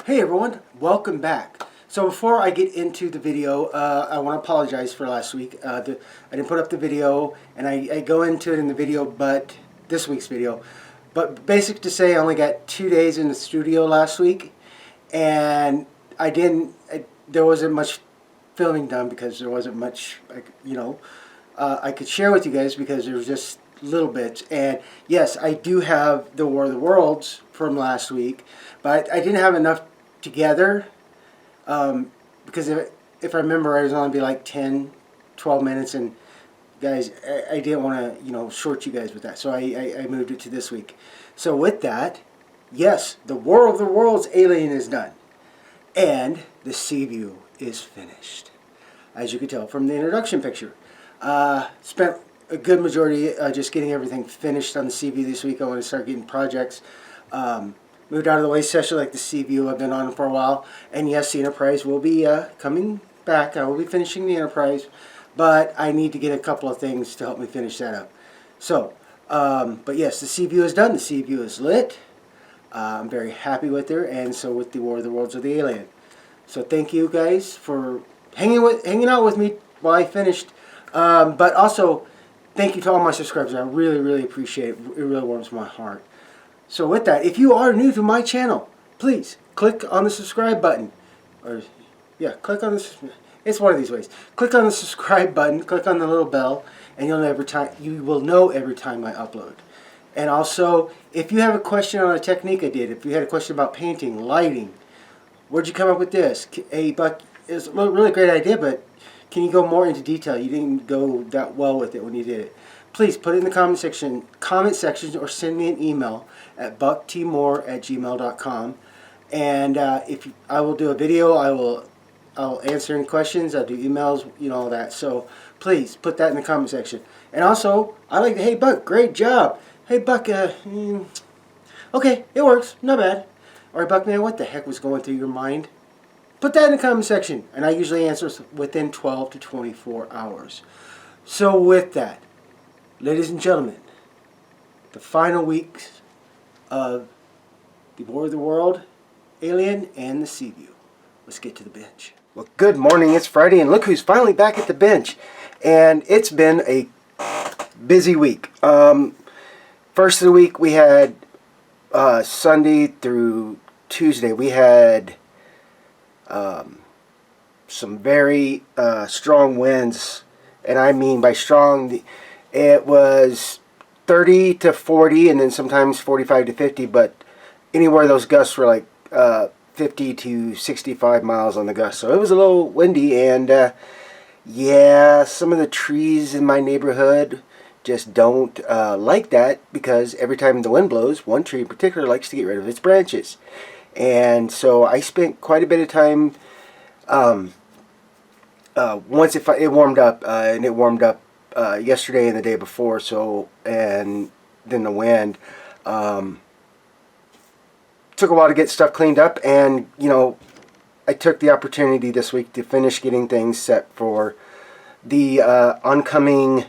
Hey everyone, welcome back. So before I get into the video, I want to apologize for last week. I didn't put up the video, and I go into it in the video, but this week's video. But basic to say, I only got 2 days in the studio last week, and there wasn't much filming done because there wasn't much, I could share with you guys because there was just little bits. And yes, I do have the War of the Worlds from last week, but I didn't have enough together because if I remember, it was only be like 10-12 minutes, and guys, I didn't want to short you guys with that, so I moved it to this week. So with that, yes, the War of the Worlds Alien is done, and the Seaview is finished, as you can tell from the introduction picture. Spent a good majority just getting everything finished on the Seaview this week. I want to start getting projects moved out of the way, especially like the Seaview. I've been on for a while, and yes, the Enterprise will be coming back. I will be finishing the Enterprise, but I need to get a couple of things to help me finish that up. So, but yes, the Seaview is done. The Seaview is lit. I'm very happy with her, and so with the War of the Worlds of the Alien. So thank you guys for hanging out with me while I finished. But also, thank you to all my subscribers. I really, really appreciate it. It really warms my heart. So with that, if you are new to my channel, please click on the subscribe button. Click on this. It's one of these ways. Click on the subscribe button, click on the little bell, and you will know every time I upload. And also, if you have a question on a technique I did, if you had a question about painting, lighting, where'd you come up with this? Hey, Buck, it's a really great idea, but can you go more into detail? You didn't go that well with it when you did it. Please put it in the comment section, or send me an email at bucktmore@gmail.com. And I will do a video. I'll answer any questions. I'll do emails, all that. So please put that in the comment section. And also, I like the hey Buck, great job. Hey Buck, okay, it works, not bad. All right, Buck, man, what the heck was going through your mind? Put that in the comment section, and I usually answer within 12 to 24 hours. So with that, ladies and gentlemen, the final weeks of the War of the World, Alien, and the Seaview. Let's get to the bench. Well, good morning. It's Friday, and look who's finally back at the bench. And it's been a busy week. First of the week, we had Sunday through Tuesday. We had some very strong winds, and I mean by strong, it was 30 to 40, and then sometimes 45 to 50, but anywhere those gusts were like 50 to 65 miles on the gust. So it was a little windy, and yeah, some of the trees in my neighborhood just don't like that, because every time the wind blows, one tree in particular likes to get rid of its branches. And so I spent quite a bit of time once it warmed up, and it warmed up yesterday and the day before, and then the wind took a while to get stuff cleaned up, and I took the opportunity this week to finish getting things set for the oncoming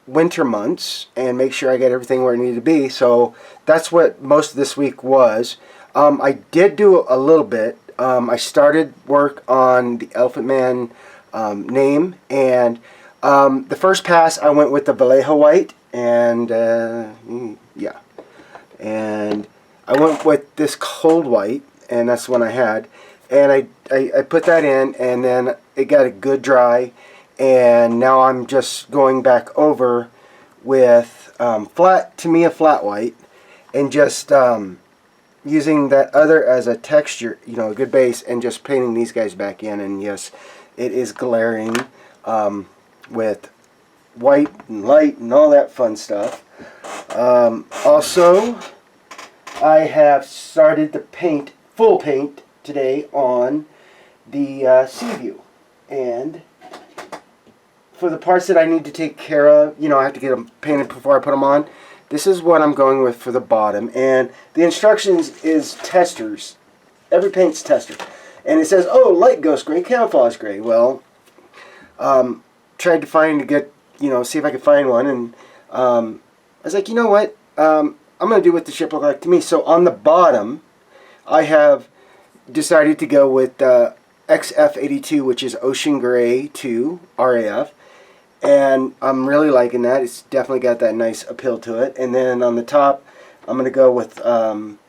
winter months and make sure I got everything where it needed to be. So that's what most of this week was. I did do a little bit. I started work on the Elephant Man name, and the first pass I went with the Vallejo white, and yeah, and I went with this cold white, and that's the one I had, and I put that in, and then it got a good dry, and now I'm just going back over with flat white, and just using that other as a texture, a good base, and just painting these guys back in. And yes, it is glaring with white and light and all that fun stuff. Also, I have started to paint, full paint, today on the Seaview. And for the parts that I need to take care of, I have to get them painted before I put them on. This is what I'm going with for the bottom. And the instructions is testers. Every paint's tester. And it says, oh, light ghost gray, camouflage gray. Well, tried to get, see if I could find one. And I was like, you know what? I'm going to do what the ship looked like to me. So on the bottom, I have decided to go with XF82, which is Ocean Gray 2 RAF. And I'm really liking that. It's definitely got that nice appeal to it. And then on the top, I'm going to go with, I'm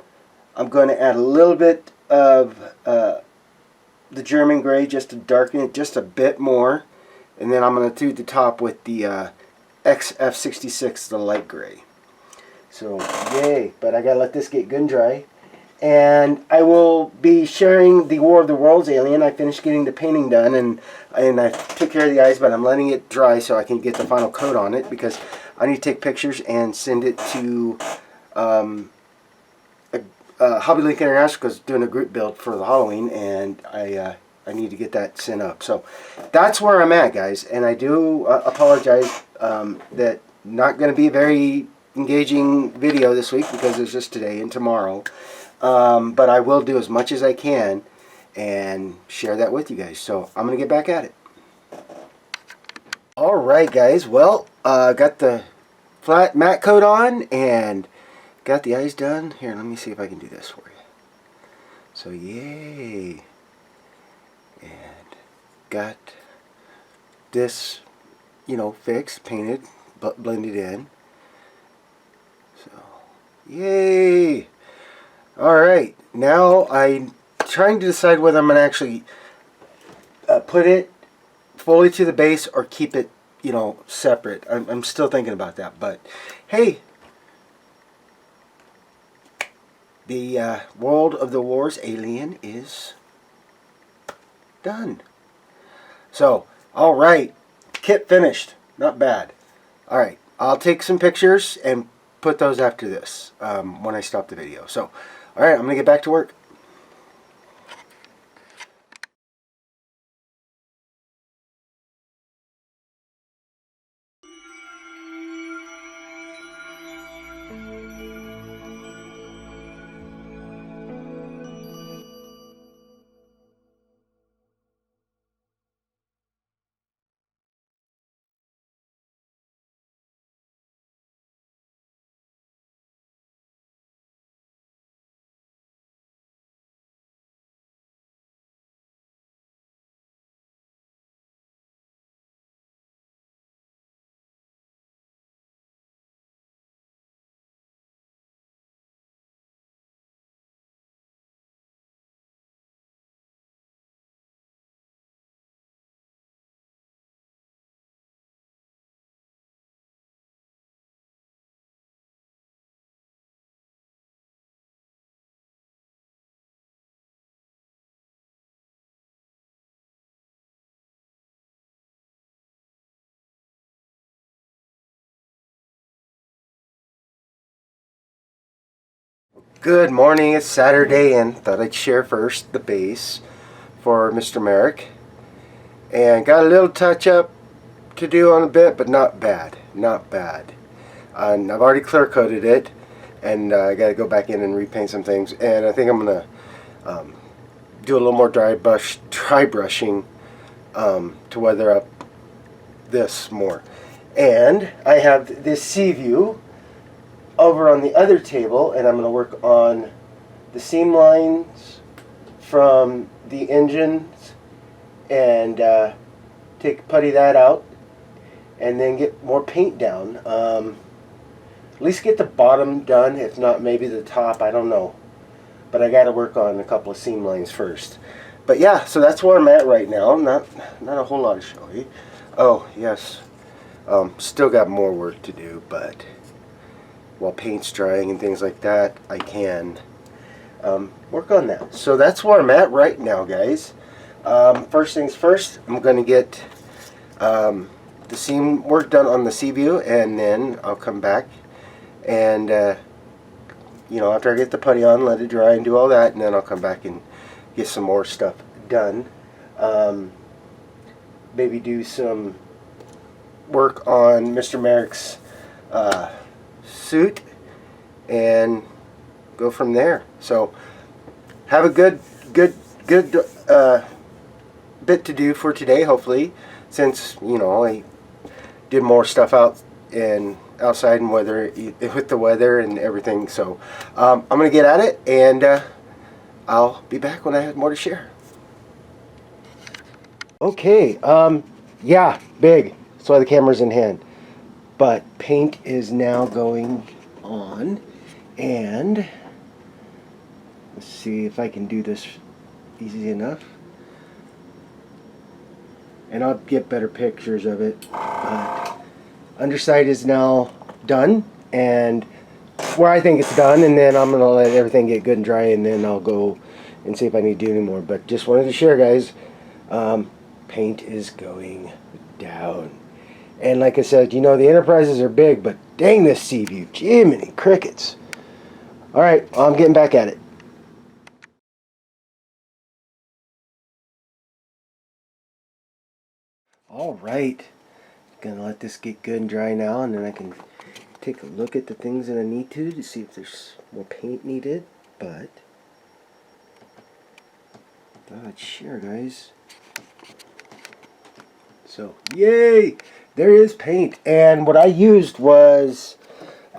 going to add a little bit of the German gray just to darken it just a bit more. And then I'm going to do the top with the XF66, the light gray. So, yay. But I got to let this get good and dry. And I will be sharing the War of the Worlds alien. I finished getting the painting done, and I took care of the eyes, but I'm letting it dry so I can get the final coat on it, because I need to take pictures and send it to Hobby Link International, because doing a group build for the Halloween, and I need to get that sent up. So that's where I'm at, guys, and I do apologize that not going to be a very engaging video this week, because it's just today and tomorrow. But I will do as much as I can and share that with you guys. So I'm going to get back at it. Alright guys, well, got the flat matte coat on and got the eyes done. Here, let me see if I can do this for you. So yay. And got this, you know, fixed, painted, but blended in. So, yay. Alright, now I'm trying to decide whether I'm going to actually put it fully to the base or keep it, you know, separate. I'm still thinking about that, but hey, the World of the Wars alien is done. So, alright, kit finished. Not bad. Alright, I'll take some pictures and put those after this when I stop the video. So, alright, I'm going to get back to work. Good morning, it's Saturday, and thought I'd share first the base for Mr. Merrick. And got a little touch up to do on a bit, but not bad, not bad. And I've already clear coated it, and I got to go back in and repaint some things. And I think I'm going to do a little more dry brushing to weather up this more. And I have this Seaview over on the other table, and I'm going to work on the seam lines from the engines and putty that out, and then get more paint down. At least get the bottom done, if not maybe the top, I don't know. But I got to work on a couple of seam lines first. But yeah, so that's where I'm at right now. Not a whole lot to show you. Oh yes, still got more work to do, but while paint's drying and things like that, I can work on that. So that's where I'm at right now, guys. First things first, I'm going to get the seam work done on the Seaview, and then I'll come back and you know, after I get the putty on, let it dry and do all that, and then I'll come back and get some more stuff done. Maybe do some work on Mr. Merrick's suit and go from there. So have a good bit to do for today, hopefully, since, you know, I did more stuff out and outside and with the weather and everything. So I'm gonna get at it, and I'll be back when I have more to share. Okay, yeah, big. That's why the camera's in hand. But paint is now going on, and let's see if I can do this easy enough. And I'll get better pictures of it. But underside is now done, and where I think it's done, and then I'm gonna let everything get good and dry, and then I'll go and see if I need to do any more. But just wanted to share, guys. Paint is going down, and like I said, you know the enterprises are big, but dang this Seaview, Jiminy crickets! All right, I'm getting back at it. All right, gonna let this get good and dry now, and then I can take a look at the things that I need to see if there's more paint needed. But thought I'd share, guys. So yay, there is paint, and what I used was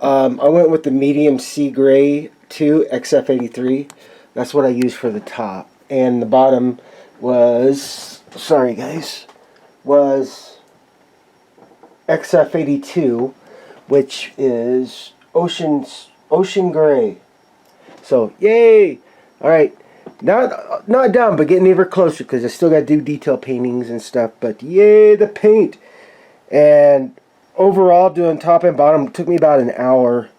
I went with the medium sea gray 2 XF83. That's what I used for the top, and the bottom was, sorry guys, was XF82, which is ocean gray. So yay! All right, not done, but getting ever closer because I still got to do detail paintings and stuff. But yay, the paint! And overall, doing top and bottom took me about an hour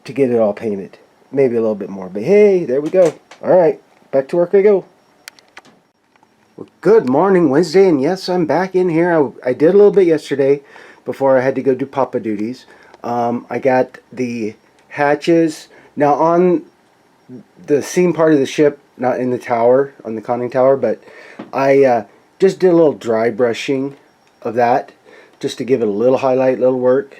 to get it all painted. Maybe a little bit more, but hey, there we go. All right, back to work I go. Well, good morning, Wednesday, and yes, I'm back in here. I did a little bit yesterday before I had to go do Papa duties. I got the hatches. Now on the seam part of the ship, not in the tower, on the conning tower, but I just did a little dry brushing of that just to give it a little highlight, little work,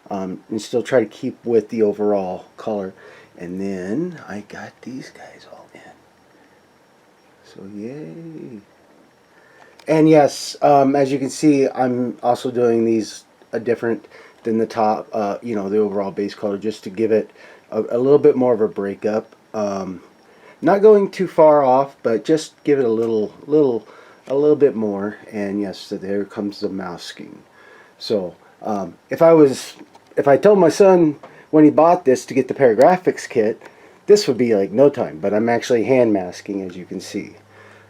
and still try to keep with the overall color. And then I got these guys all in. So yay. And yes, as you can see, I'm also doing these different than the top, you know, the overall base color, just to give it a little bit more of a breakup. Not going too far off, but just give it a little bit more. And yes, so there comes the masking. So if I told my son when he bought this to get the Paragraphics kit, this would be like no time. But I'm actually hand masking, as you can see.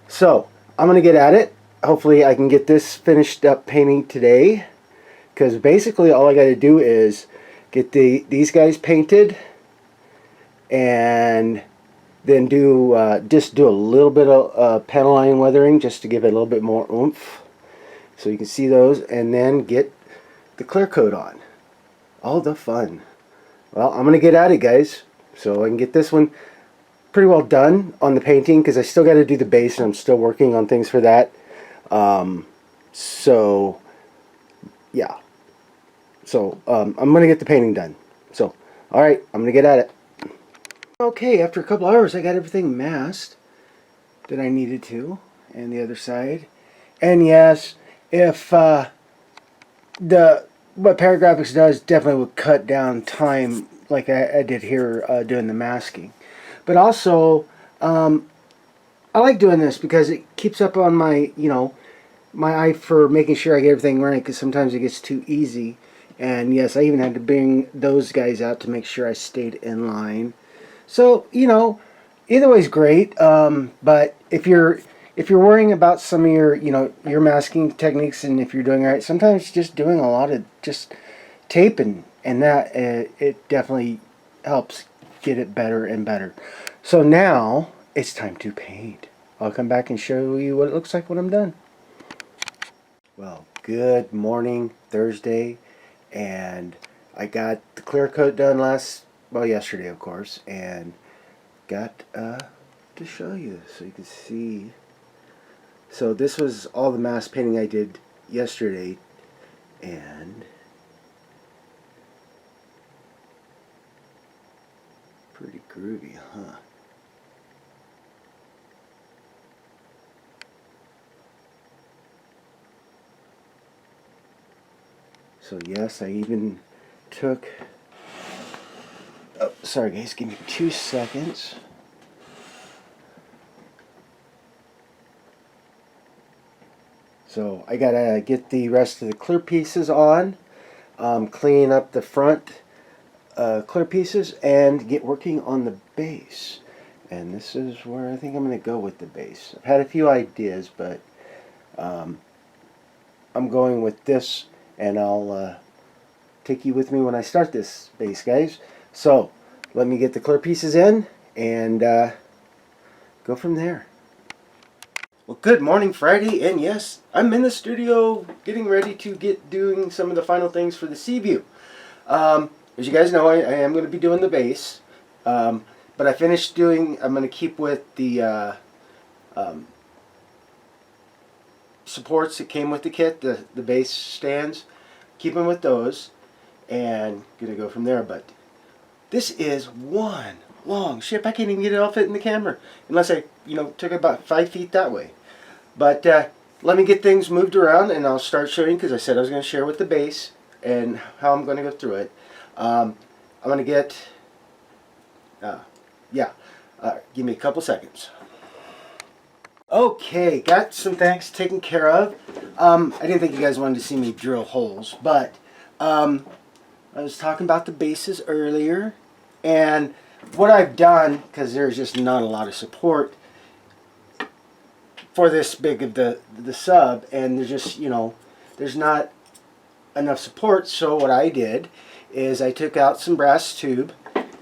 So I'm gonna get at it. Hopefully I can get this finished up painting today, because basically all I got to do is get these guys painted, and then just do a little bit of panel line weathering just to give it a little bit more oomph, so you can see those, and then get the clear coat on. All the fun. Well, I'm gonna get at it, guys, so I can get this one pretty well done on the painting, because I still got to do the base, and I'm still working on things for that. So yeah, so I'm gonna get the painting done. So alright, I'm gonna get at it. Okay, after a couple hours I got everything masked that I needed to, and the other side. And yes, if what Paragraphics does definitely would cut down time, like I did here doing the masking. But also I like doing this because it keeps up on my, you know, my eye for making sure I get everything right, because sometimes it gets too easy. And yes, I even had to bring those guys out to make sure I stayed in line. So, you know, either way is great. But if you're worrying about some of your, you know, your masking techniques, and if you're doing right, sometimes just doing a lot of just taping, and that it definitely helps get it better and better. So now it's time to paint. I'll come back and show you what it looks like when I'm done. Well, good morning, Thursday, and I got the clear coat done yesterday, of course, and got to show you so you can see. So this was all the mask painting I did yesterday, and pretty groovy, huh? So yes, I even took, oh, sorry guys, give me 2 seconds. So I gotta get the rest of the clear pieces on, clean up the front clear pieces, and get working on the base. And this is where I think I'm going to go with the base. I've had a few ideas, but I'm going with this, and I'll take you with me when I start this base, guys. So let me get the clear pieces in and go from there. Well, good morning, Friday, and yes, I'm in the studio getting ready to get doing some of the final things for the Seaview. As you guys know, I am going to be doing the base, but I finished doing, I'm going to keep with the supports that came with the kit, the base stands, keeping with those, and going to go from there. But this is one long ship. I can't even get it all fit in the camera unless I, took about 5 feet that way. But let me get things moved around, and I'll start showing, because I said I was going to share with the base and how I'm going to go through it. I'm going to get, give me a couple seconds. Okay, got some things taken care of. I didn't think you guys wanted to see me drill holes, but I was talking about the bases earlier, and what I've done, because there's just not a lot of support for this big of the sub, and there's just, there's not enough support, so what I did is I took out some brass tube,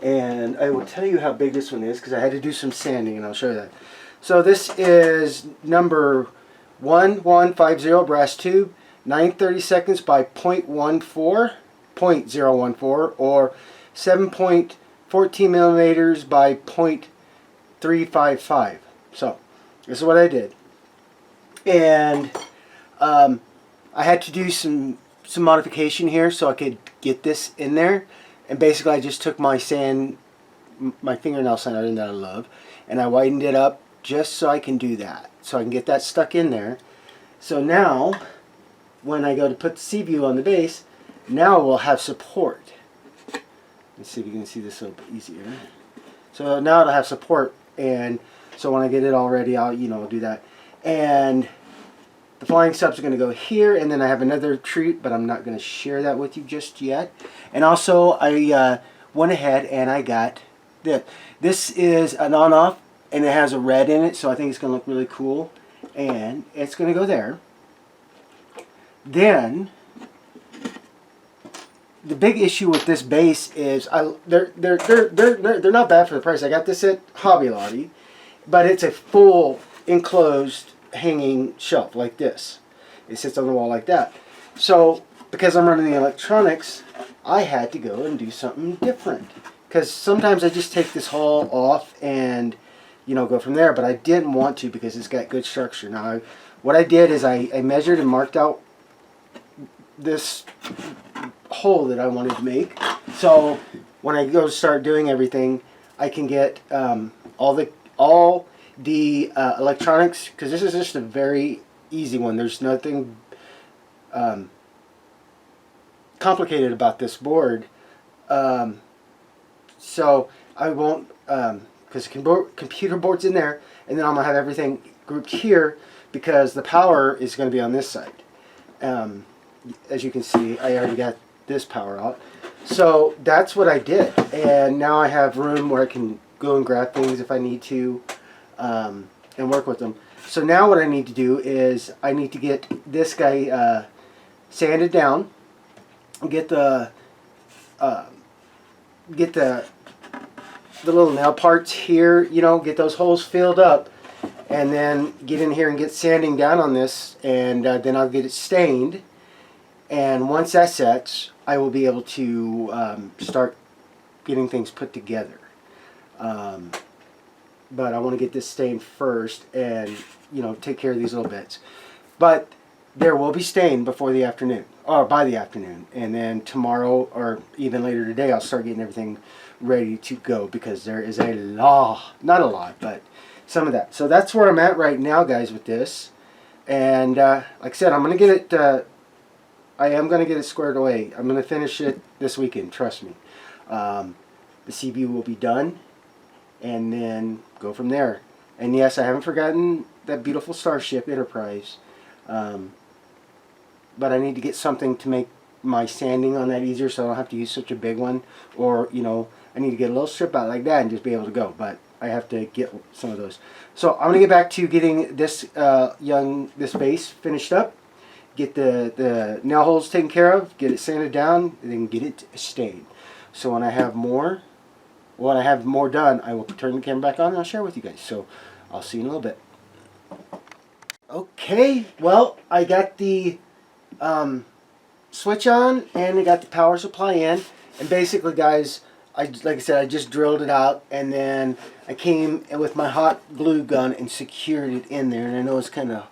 and I will tell you how big this one is because I had to do some sanding, and I'll show you that. So this is number 1150 brass tube, 9/32 by 0.14, or 7.14 millimeters by 0.355. So this is what I did, and I had to do some modification here so I could get this in there. And basically I just took my fingernail sand iron that I love, and I widened it up just so I can do that, so I can get that stuck in there. So now when I go to put the Seaview on the base, now we'll have support. Let's see if you can see this a little bit easier. So now it'll have support, and so when I get it all ready, I'll do that. And the flying subs are going to go here, and then I have another treat, but I'm not going to share that with you just yet. And also, I went ahead and I got this. This is an on-off, and it has a red in it, so I think it's going to look really cool. And it's going to go there. Then, the big issue with this base is they're not bad for the price. I got this at Hobby Lobby, but it's a full enclosed hanging shelf like this. It sits on the wall like that. So because I'm running the electronics, I had to go and do something different, because sometimes I just take this hull off and go from there, but I didn't want to because it's got good structure. Now what I did is I measured and marked out this hole that I wanted to make, so when I go to start doing everything, I can get all the electronics, because this is just a very easy one. There's nothing complicated about this board, so I won't, because computer board's in there, and then I'm going to have everything grouped here because the power is going to be on this side. As you can see, I already got this power out, so that's what I did, and now I have room where I can go and grab things if I need to, and work with them. So now what I need to do is I need to get this guy sanded down, get the little nail parts here, get those holes filled up, and then get in here and get sanding down on this, and then I'll get it stained. And once that sets, I will be able to start getting things put together. But I want to get this stained first and, take care of these little bits. But there will be stain before the afternoon, or by the afternoon. And then tomorrow, or even later today, I'll start getting everything ready to go, because there is a lot, not a lot, but some of that. So that's where I'm at right now, guys, with this. And like I said, I'm going to get it, I am going to get it squared away. I'm going to finish it this weekend, trust me. The Seaview will be done, and then go from there. And yes, I haven't forgotten that beautiful starship, Enterprise. but I need to get something to make my sanding on that easier, so I don't have to use such a big one. Or, you know, I need to get a little strip out like that and just be able to go. But I have to get some of those. So I'm gonna get back to getting this this base finished up. Get the nail holes taken care of. Get it sanded down, and then get it stained. So when I have more done, I will turn the camera back on and I'll share with you guys. So I'll see you in a little bit. Okay, well, I got the switch on and I got the power supply in, and basically, guys, like I said, I just drilled it out, and then I came with my hot glue gun and secured it in there. And I know it's kind of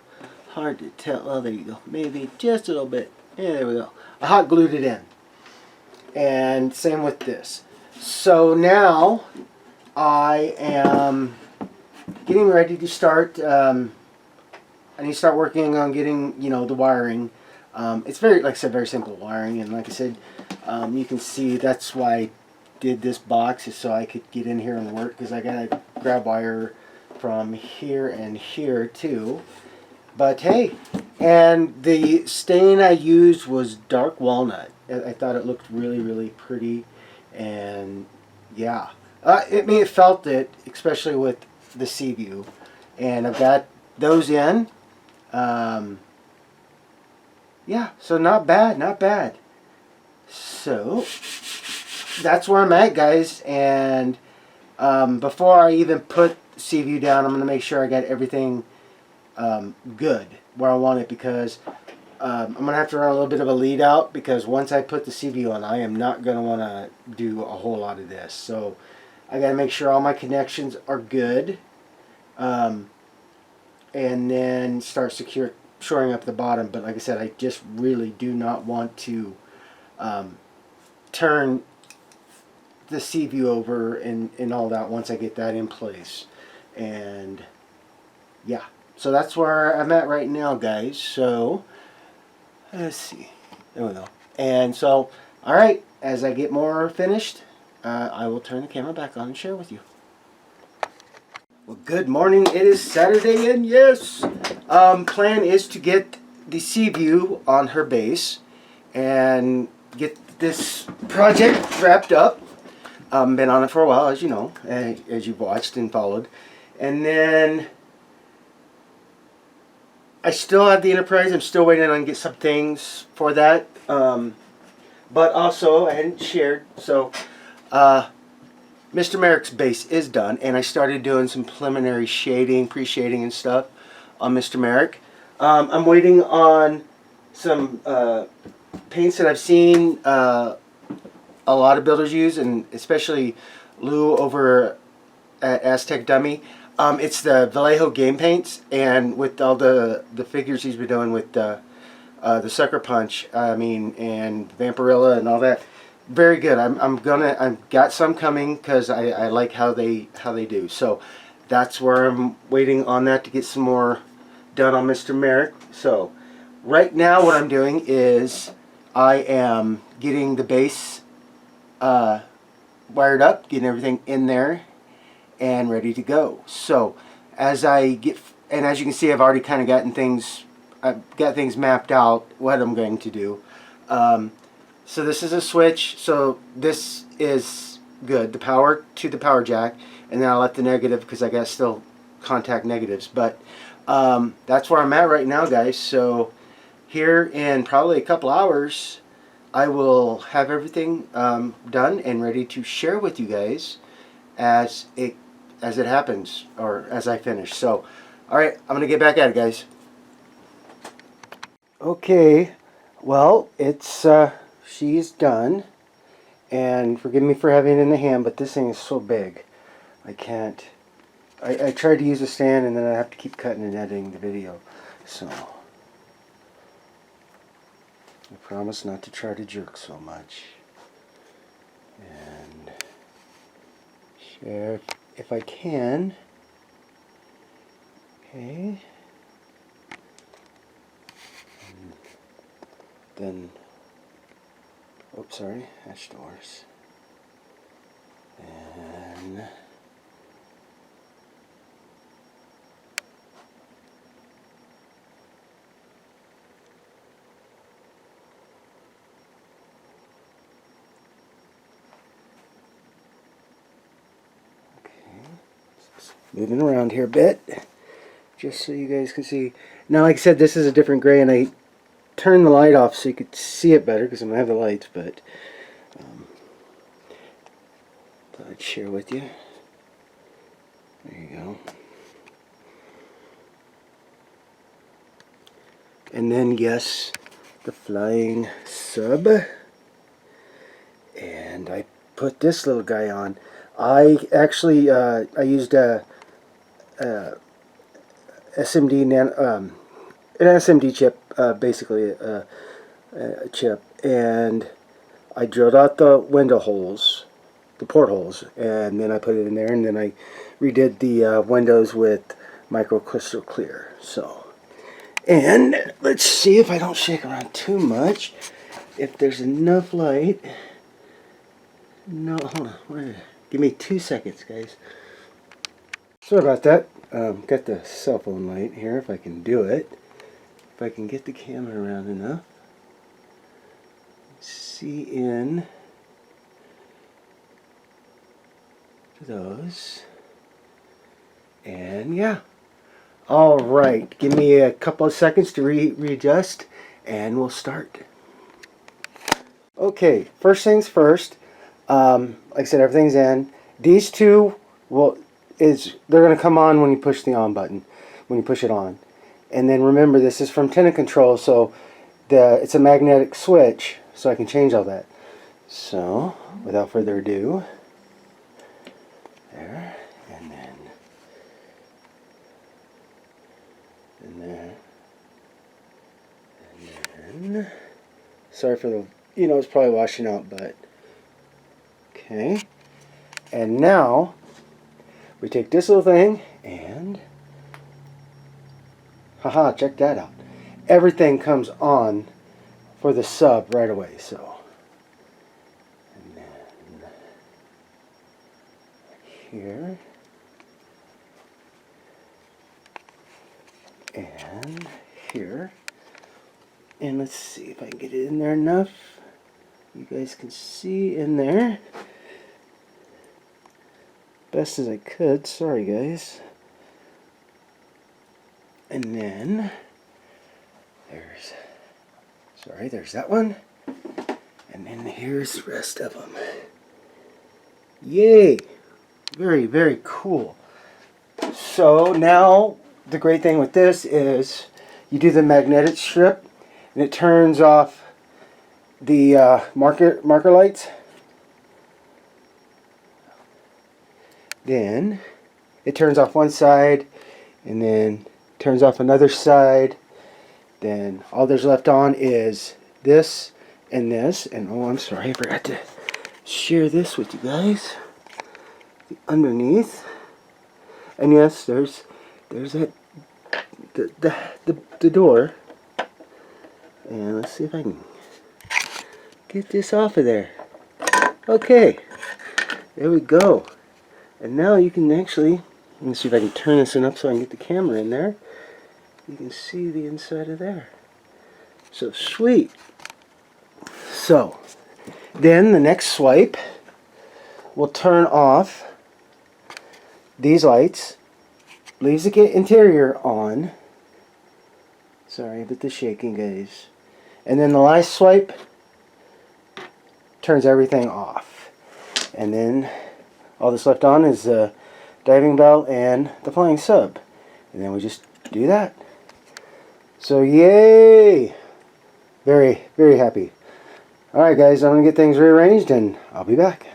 hard to tell. Oh, there you go. Maybe just a little bit. Yeah, there we go. I hot glued it in, and same with this. So now I am getting ready to start. I need to start working on getting, you know, the wiring. It's very, like I said, very simple wiring, and like I said, you can see that's why I did this box, is so I could get in here and work, because I gotta grab wire from here and here too. But hey, and the stain I used was dark walnut. I thought it looked really, really pretty, and yeah, it felt it, especially with the Seaview, and I've got those in. Yeah, so not bad, not bad. So that's where I'm at, guys. And before I even put Seaview down, I'm going to make sure I got everything good where I want it, because I'm going to have to run a little bit of a lead out, because once I put the Seaview on, I am not going to want to do a whole lot of this. So I got to make sure all my connections are good, and then start shoring up the bottom. But like I said, I just really do not want to turn the Seaview over and all that once I get that in place. And yeah, so that's where I'm at right now, guys. So let's see, there we go. And so, all right, as I get more finished, I will turn the camera back on and share with you. Well, good morning. It is Saturday, and yes, plan is to get the Seaview on her base and get this project wrapped up. Been on it for a while, as you know, as you've watched and followed. And then I still have the Enterprise. I'm still waiting on get some things for that. But also, I hadn't shared, so Mr. Merrick's base is done, and I started doing some preliminary shading, pre-shading and stuff on Mr. Merrick. I'm waiting on some paints that I've seen a lot of builders use, and especially Lou over at Aztec Dummy. It's the Vallejo game paints, and with all the figures he's been doing with the Sucker Punch, I mean, and Vampirilla and all that. Very good. I've got some coming, because I like how they do. So that's where I'm waiting on that to get some more done on Mr. Merrick. So right now what I'm doing is I am getting the base wired up, getting everything in there and ready to go. So as I get, and as you can see, I've already kind of gotten things, I've got things mapped out what I'm going to do. So this is a switch, so this is good, the power to the power jack, and then I'll let the negative, because I got still contact negatives. But that's where I'm at right now, guys. So here in probably a couple hours, I will have everything done and ready to share with you guys as it happens, or as I finish. So all right, I'm gonna get back at it, guys. Okay, well, it's she's done, and forgive me for having it in the hand, but this thing is so big I can't. I tried to use a stand, and then I have to keep cutting and editing the video, so I promise not to try to jerk so much, and share if I can. Okay. And then, oops, sorry, hatch doors. And moving around here a bit, just so you guys can see. Now, like I said, this is a different gray, and I turned the light off so you could see it better because I'm going to have the lights, but thought I'd share with you. There you go. And then, yes, the flying sub. And I put this little guy on. I actually, I used a SMD, an SMD chip, basically a chip, and I drilled out the window holes, the portholes, and then I put it in there, and then I redid the windows with micro crystal clear. So, and let's see if I don't shake around too much, if there's enough light. No, hold on, give me 2 seconds, guys. Sorry about that. Got the cell phone light here, if I can do it. If I can get the camera around enough. See in to those. And yeah. Alright, give me a couple of seconds to readjust, and we'll start. Okay, first things first. Like I said, everything's in. These two they're going to come on when you push the on button, when you push it on. And then remember, this is from tenant control, so it's a magnetic switch, so I can change all that. So, without further ado, there, and then, and there, and then. Sorry for the, it's probably washing out, but okay. And now we take this little thing and haha, check that out. Everything comes on for the sub right away. So, and then here and here, and let's see if I can get it in there enough. You guys can see in there best as I could. Sorry, guys. And then there's that one, and then here's the rest of them. Yay! Very, very cool. So now the great thing with this is you do the magnetic strip, and it turns off the marker lights. Then it turns off one side, and then turns off another side. Then all there's left on is this and this. And oh, I'm sorry, I forgot to share this with you guys. The underneath, and yes, there's that the door. And let's see if I can get this off of there. Okay, there we go. And now you can actually, let me see if I can turn this up so I can get the camera in there. You can see the inside of there. So sweet. So then the next swipe will turn off these lights, leaves the interior on. Sorry about the shaking, guys. And then the last swipe turns everything off. And then all that's left on is the diving bell and the flying sub. And then we just do that. So yay! Very, very happy. Alright guys, I'm going to get things rearranged and I'll be back.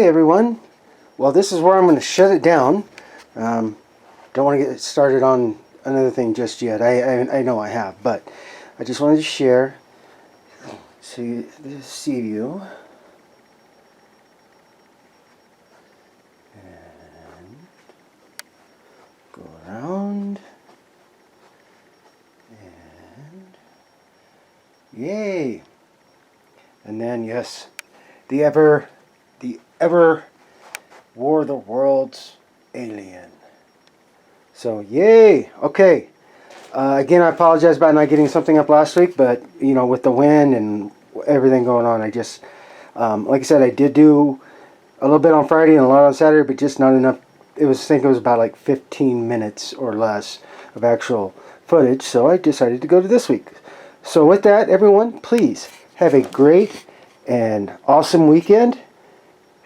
Okay, everyone. Well, this is where I'm going to shut it down. Don't want to get started on another thing just yet. I know I have, but I just wanted to share. See, this is Seaview. And go around. And yay! And then, yes, the ever War the World's alien. So, yay! Okay. Again, I apologize about not getting something up last week, but, you know, with the wind and everything going on, I just, like I said, I did do a little bit on Friday and a lot on Saturday, but just not enough. I think it was about like 15 minutes or less of actual footage, so I decided to go to this week. So with that, everyone, please have a great and awesome weekend.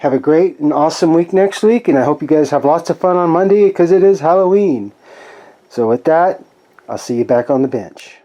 Have a great and awesome week next week, and I hope you guys have lots of fun on Monday because it is Halloween. So with that, I'll see you back on the bench.